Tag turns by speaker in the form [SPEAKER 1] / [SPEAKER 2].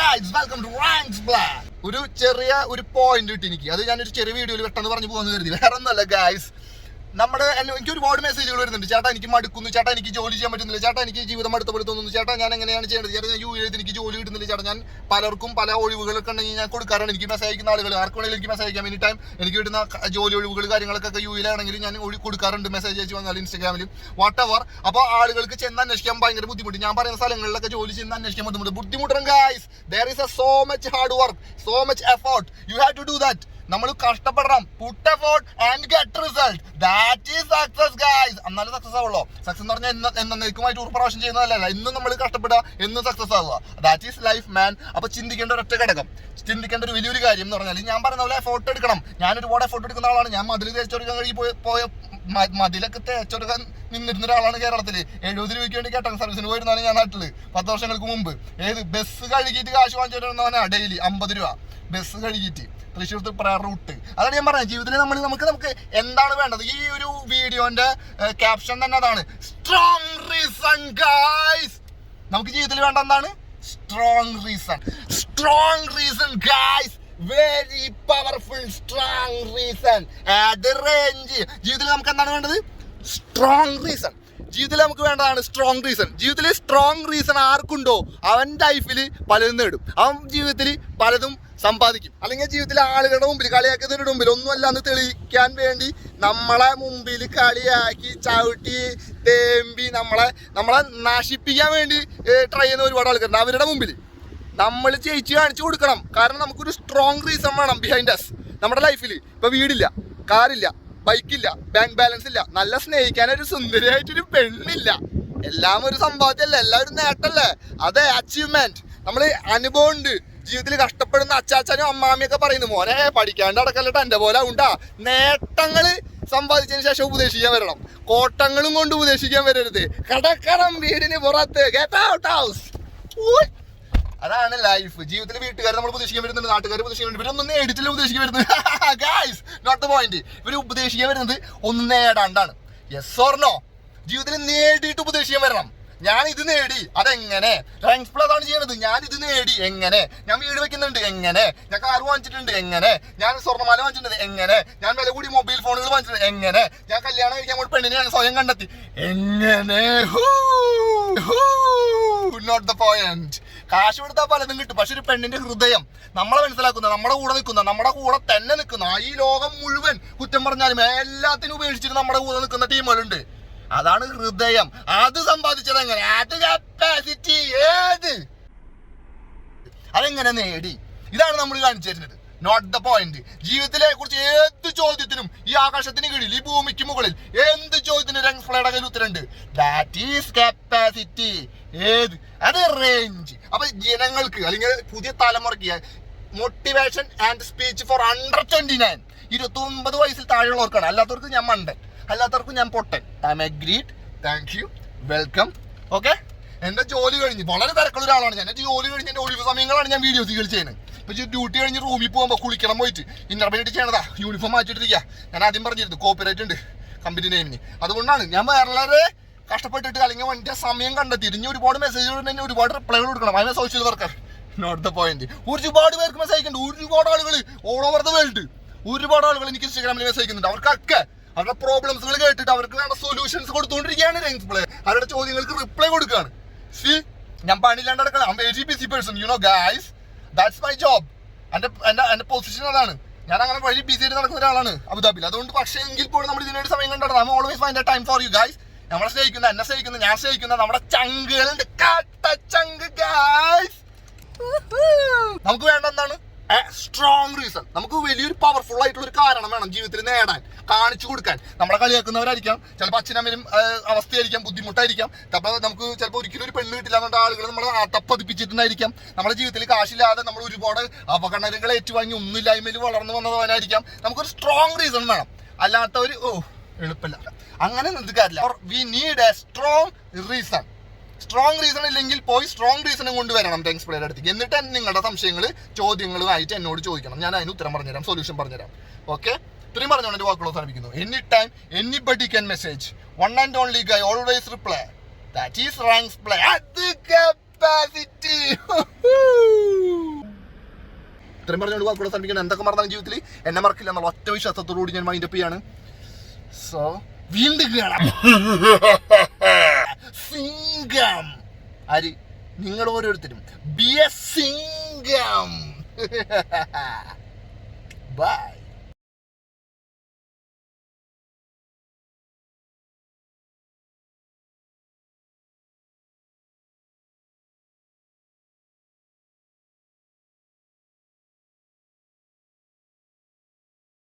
[SPEAKER 1] Guys welcome to ranks black. ഒരു ചെറിയ point കിട്ടി എനിക്ക്. അത് ഞാനൊരു ചെറിയ വീഡിയോയിൽ പെട്ടെന്ന് പറഞ്ഞു പോകുന്നത് കരുതി. വേറെ ഒന്നല്ല ഗൈസ്, എനിക്ക് ഒരുപാട് മെസ്സേജുകൾ വരുന്നുണ്ട്. ചേട്ടാ എനിക്ക് മടുക്കുന്നു, ചേട്ടാ എനിക്ക് ജോലി ചെയ്യാൻ പറ്റുന്നില്ല, ചേട്ടാ എനിക്ക് ജീവിതം അടുത്ത പോലെ തോന്നുന്നു, ചേട്ടാ ഞാൻ എങ്ങനെയാണ് ചെയ്യേണ്ടത്, ചേട്ടാ ഞാൻ യു എനിക്ക് ജോലി കിട്ടുന്നില്ല, ചേട്ടാ ഞാൻ പലർക്കും പല ഒഴിവുകളൊക്കെ ഉണ്ടെങ്കിൽ ഞാൻ കൊടുക്കാറാണ്. എനിക്ക് മെസ്സേജ് അയക്കുന്ന ആളുകൾ ആർക്കുണ്ടെങ്കിലും എനിക്ക് മെസ്സേജ് അയക്കാം. എനി ടൈം എനിക്ക് കിട്ടുന്ന ജോലി ഒഴിവുകൾ കാര്യങ്ങളൊക്കെ യു ആണെങ്കിൽ ഞാൻ കൊടുക്കാറുണ്ട്. മെസ്സേജ് അയച്ചു വന്നാൽ ഇൻസ്റ്റാഗ്രാമിലും വാട്ട് എവർ. അപ്പോൾ ആളുകൾക്ക് ചെന്ന് അന്വേഷിക്കാൻ ഭയങ്കര ബുദ്ധിമുട്ട്. ഞാൻ പറയുന്ന സ്ഥലങ്ങളിലൊക്കെ ജോലി ചെന്ന് അന്വേഷിക്കാൻ ബുദ്ധിമുട്ടും guys. there is a so much hard work, so much effort, you have to do that. നമ്മൾ കഷ്ടപ്പെടണം, put effort and get result. That is success guys. എന്നാലും സക്സസ് ആവുള്ളൂ. സക്സസ് എന്ന് പറഞ്ഞാൽ എന്നേക്കുമായിട്ട് ഒരു പ്രാവശ്യം ചെയ്യുന്നതല്ല. ഇന്നും നമ്മൾ കഷ്ടപ്പെടുക, എന്നും സക്സസ് ആവുക. ദാറ്റ് ഈസ് ലൈഫ് മാൻ. അപ്പൊ ചിന്തിക്കേണ്ട ഒരൊറ്റ ഘടകം, ചിന്തിക്കേണ്ട ഒരു വലിയൊരു കാര്യം എന്ന് പറഞ്ഞാൽ, ഞാൻ പറയുന്ന പോലെ എഫോർട്ട് എടുക്കണം. ഞാൻ ഒരുപാട് എഫോർട്ട് എടുക്കുന്ന ആളാണ്. ഞാൻ മതിൽ തേച്ചൊരുക്കാൻ പോയ മതിലൊക്കെ തേച്ചൊരുക്കാൻ നിന്നിരുന്ന ഒരാളാണ് കേരളത്തിൽ. 70 രൂപയ്ക്ക് വേണ്ടി കേട്ടറിംഗ് സർവീസിന് പോയിരുന്നാണ് ഞാൻ നാട്ടിൽ 10 വർഷങ്ങൾക്ക് മുമ്പ്. ബസ് കഴുകിയിട്ട് കാശ് വാങ്ങിച്ചിരുന്നവനാ ഡെയിലി 50 രൂപ ബസ് കഴുകിയിട്ട് തൃശ്ശൂർ പ്രയർ റൂട്ട്. അതാണ് ഞാൻ പറഞ്ഞത്. ജീവിതത്തിൽ നമുക്ക് എന്താണ് വേണ്ടത്? ഈ ഒരു വീഡിയോന്റെ ക്യാപ്ഷൻ തന്നെ അതാണ്, സ്ട്രോങ് റീസൺ ഗൈസ്. നമുക്ക് ജീവിതത്തിൽ വേണ്ട എന്താണ്? Strong reason. Strong reason guys, very powerful strong reason at the range. ജീവിതത്തിൽ നമുക്ക് എന്താണ് വേണ്ടത്? Strong reason. ജീവിതത്തിൽ നമുക്ക് വേണ്ടതാണ് സ്ട്രോങ് റീസൺ. ജീവിതത്തിൽ സ്ട്രോങ് റീസൺ ആർക്കുണ്ടോ അവൻ ലൈഫിൽ പലതും നേടും. അവൻ ജീവിതത്തിൽ പലതും സമ്പാദിക്കും. അല്ലെങ്കിൽ ജീവിതത്തിൽ ആളുകളുടെ മുമ്പിൽ, കളിയാക്കുന്നതിന്റെ മുമ്പിൽ ഒന്നുമല്ല എന്ന് തെളിയിക്കാൻ വേണ്ടി നമ്മളെ മുമ്പിൽ കളിയാക്കി ചവിട്ടി തേമ്പി നമ്മളെ നശിപ്പിക്കാൻ വേണ്ടി ട്രൈ ചെയ്യുന്ന ഒരുപാട് ആൾക്കാരുണ്ട്. അവരുടെ മുമ്പിൽ നമ്മൾ ജയിച്ച് കാണിച്ചു കൊടുക്കണം. കാരണം നമുക്കൊരു സ്ട്രോങ് റീസൺ വേണം ബിഹൈൻഡ് അസ്. നമ്മുടെ ലൈഫിൽ ഇപ്പൊ വീടില്ല, കാറില്ല, ബൈക്കില്ല, ബാങ്ക് ബാലൻസ് ഇല്ല, നല്ല സ്നേഹിക്കാനൊരു സുന്ദരിയായിട്ടൊരു പെണ്ണില്ല, എല്ലാം ഒരു സമ്പാദ്യമല്ല, എല്ലാം ഒരു നേട്ടല്ലേ? അതെ അച്ചീവ്മെന്റ്. നമ്മൾ അനുഭവം ഉണ്ട്. ജീവിതത്തിൽ കഷ്ടപ്പെടുന്ന അച്ചാച്ചനും അമ്മാമിയൊക്കെ പറയുന്നു, മോനെ പഠിക്കാണ്ട് അടക്കല്ലട്ടോ എന്റെ പോലെ ഉണ്ടാ. നേട്ടങ്ങള് സമ്പാദിച്ചതിന് ശേഷം ഉപദേശിക്കാൻ വരണം. കോട്ടങ്ങളും കൊണ്ട് ഉപദേശിക്കാൻ വരരുത്. കടക്കണം വീടിന് പുറത്ത്. Get out house. അതാണ് ലൈഫ്. ജീവിതത്തിൽ വീട്ടുകാർ നമ്മൾ ഉപദേശിക്കാൻ വരുന്നുണ്ട്, നാട്ടുകാർ ഉപദേശിക്കാൻ വരുന്നുണ്ട്. ഇവരൊന്നും നേടിയിട്ടില്ല ഉപദേശിക്കാൻ വരുന്നത്. Guys note the point. ഇവർ ഉപദേശിക്കാൻ വരുന്നത് ഒന്നും നേടാണ്ടാണ്. Yes or no? ജീവിതത്തിൽ നേടിയിട്ട് ഉപദേശിക്കാൻ വരണം. ഞാൻ ഇത് നേടി, അതെങ്ങനെ? റാങ്ക്സ് പ്ലസ് ആണ് ചെയ്യണത്. ഞാൻ ഇത് നേടി, എങ്ങനെ? ഞാൻ വീട് വെക്കുന്നുണ്ട്, എങ്ങനെ? ഞാൻ കാർ വാങ്ങിച്ചിട്ടുണ്ട്, എങ്ങനെ? ഞാൻ സ്വർണ്ണമാല വാങ്ങിച്ചിട്ടുണ്ട്, എങ്ങനെ? ഞാൻ വില കൂടി മൊബൈൽ ഫോണുകൾ വാങ്ങിച്ചിട്ടുണ്ട്, എങ്ങനെ? ഞാൻ കല്യാണം കഴിക്കാൻ പോയി പെണ്ണിനെ സ്വയം കണ്ടെത്തി, എങ്ങനെ? Note the point. കാശ് കൊടുത്താൽ പലതും കിട്ടും. പക്ഷെ ഒരു പെണ്ണിന്റെ ഹൃദയം, നമ്മളെ മനസ്സിലാക്കുന്ന, നമ്മുടെ കൂടെ നിൽക്കുന്ന, നമ്മുടെ കൂടെ തന്നെ നിൽക്കുന്ന, ഈ ലോകം മുഴുവൻ കുറ്റം പറഞ്ഞാലും എല്ലാത്തിനും ഉപേക്ഷിച്ചിട്ട് നമ്മുടെ കൂടെ നിൽക്കുന്ന ടീമുകളുണ്ട്. അതാണ് ഹൃദയം. അത് സമ്പാദിച്ചത് എങ്ങനെ? അത് കപ്പാസിറ്റി ഏത്? അതെങ്ങനെ നേടി? ഇതാണ് നമ്മൾ കാണിച്ചു തരുന്നത്. Note the point. ജീവിതത്തിലെ കുറിച്ച് ഏത് ചോദ്യത്തിനും, ഈ ആകാശത്തിന് കീഴിൽ, ഈ ഭൂമിക്ക് മുകളിൽ എന്ത് ചോദ്യത്തിനും റങ്സ്പ്ലേയുടെ കയ്യിൽ ഉത്തരണ്ട്. That is capacity. ഏത്? അത് റേഞ്ച്. അപ്പൊ ജനങ്ങൾക്ക് അല്ലെങ്കിൽ പുതിയ തലമുറയ്ക്ക് motivation and speech for under 29, 29 വയസ്സിൽ താഴെയുള്ളവർക്കാണ്. അല്ലാത്തവർക്ക് ഞാൻ മണ്ടൻ, അല്ലാത്തവർക്കും ഞാൻ പൊട്ടൻ. I M agreed. Thank you, welcome. Okay. എന്റെ ജോലി കഴിഞ്ഞ് വളരെ തിരക്കുള്ള ഒരാളാണ് ഞാൻ. എന്റെ ജോലി കഴിഞ്ഞ് എന്റെ ഒഴിവ് സമയങ്ങളാണ് ഞാൻ വീഡിയോസ് ചെയ്യുന്നത്. ഇപ്പൊ ഡ്യൂട്ടി കഴിഞ്ഞ് റൂമിൽ പോകുമ്പോൾ കുളിക്കണം പോയിട്ട് ഇന്റർവ്യൂ ചെയ്യണതാ, യൂണിഫോം മാറ്റിട്ടിരിക്കുക. ഞാൻ ആദ്യം പറഞ്ഞിരുന്നു കോപ്പിറൈറ്റ് ഉണ്ട് കമ്പനി നെയിമിന്. അതുകൊണ്ടാണ് ഞാൻ വളരെ കഷ്ടപ്പെട്ടിട്ട് അല്ലെങ്കിൽ വണ്ടി സമയം കണ്ടെത്തി. ഇനി ഒരുപാട് മെസ്സേജുകൾ തന്നെ, ഒരുപാട് റിപ്ലൈകൾ കൊടുക്കണം. അതിനെ social worker. Note the point. ഒരുപാട് പേർക്ക് മെസ്സേജ് അയക്കുന്നുണ്ട്. ഒരുപാട് ആളുകൾ ഓൾ ഓവർ ദ വേൾഡ്, ഒരുപാട് ആളുകൾ എനിക്ക് ഇൻസ്റ്റാഗ്രാമിൽ മെസ്സേജ് അയക്കുന്നുണ്ട്. അവർക്കൊക്കെ അവരുടെ പ്രോബ്ലംസുകൾ കേട്ടിട്ട് അവർക്ക് വേണ്ട സൊല്യൂഷൻസ് കൊടുത്തുകൊണ്ടിരിക്കുകയാണ് റാങ്ക്സ് പ്ലേ. അവരുടെ ചോദ്യങ്ങൾക്ക് റിപ്ലൈ കൊടുക്കുകയാണ്. സി, ഞാൻ പണിയില്ലാണ്ട് നടക്കണം. I am very busy person, you know guys. That's my job. എന്റെ പൊസിഷൻ അതാണ്. ഞാൻ അങ്ങനെ വഴി ബിസി ആയിട്ട് നടക്കുന്ന ഒരാളാണ് അബുദാബിയിൽ. അതുകൊണ്ട് പക്ഷേ എങ്കിൽ പോലും നമ്മൾ ഇതിനൊരു സമയം കണ്ടെത്തണം. I always find A time for you guys. നമ്മളെ സ്നേഹിക്കുന്ന, എന്നെ സ്നേഹിക്കുന്ന, ഞാൻ സ്നേഹിക്കുന്ന നമ്മുടെ ചങ്കുകളുണ്ട്. ചങ്ക് ഗൈസ്. നമുക്ക് വേണ്ട എന്താണ്? Strong reason. നമുക്ക് വലിയൊരു പവർഫുൾ ആയിട്ടുള്ള ഒരു കാരണം വേണം ജീവിതത്തിൽ നേടാൻ, കാണിച്ചു കൊടുക്കാൻ. നമ്മളെ കളിയാക്കുന്നവരായിരിക്കാം, ചിലപ്പോൾ അച്ഛനമ്മയും അവസ്ഥയായിരിക്കാം, ബുദ്ധിമുട്ടായിരിക്കാം. ചിലപ്പോൾ നമുക്ക് ചിലപ്പോൾ ഒരിക്കലും ഒരു പെണ്ണ് കിട്ടില്ല എന്നുള്ള ആളുകൾ നമ്മളെ ആട്ടപ്പതിപ്പിച്ചിട്ടുണ്ടായിരിക്കാം. നമ്മുടെ ജീവിതത്തിൽ കാശില്ലാതെ നമ്മൾ ഒരുപാട് അപകടങ്ങൾ ഏറ്റുവാങ്ങി ഒന്നുമില്ലായ്മയിൽ വളർന്നു വന്നവനായിരിക്കാം. നമുക്കൊരു സ്ട്രോങ് റീസൺ വേണം. അല്ലാത്തവർ എളുപ്പമില്ല, അങ്ങനെ നിൽക്കാറില്ല. We need a strong reason. Strong reason ഇല്ലെങ്കിൽ പോയി സ്ട്രോങ് റീസണും കൊണ്ടുവരണം റാങ്ക്സ് പ്ലേയുടെ അടുത്തേക്ക്. എന്നിട്ട് നിങ്ങളുടെ സംശയങ്ങൾ ചോദ്യങ്ങളുമായിട്ട് എന്നോട് ചോദിക്കണം. ഞാൻ അതിന് ഉത്തരം പറഞ്ഞുതരാം, സൊല്യൂഷൻ പറഞ്ഞുതരാം. ഓക്കെ. ഇത്രയും പറഞ്ഞുകൊണ്ട് എൻ്റെ വാക്കുകൾ അവസാനിപ്പിക്കുന്നു. Any time anybody can message. One and only Guy always reply. That is ranks play. അത് കപ്പാസിറ്റി. ഇത്രയും പറഞ്ഞുകൊണ്ട് വാക്കുകൂടെ ശ്രമിക്കണം. എന്തൊക്കെ മറന്നാലും ജീവിതത്തിൽ എന്നെ മറക്കില്ല എന്നുള്ള ഒറ്റ വിശ്വാസത്തോടുകൂടി ഞാൻ മൈൻഡപ്പ് ചെയ്യാണ്. സോ വീണ്ടും കാണാം. സിംഗം ആര്? നിങ്ങൾ ഓരോരുത്തരും ബി എ സിംഗം. ബൈ.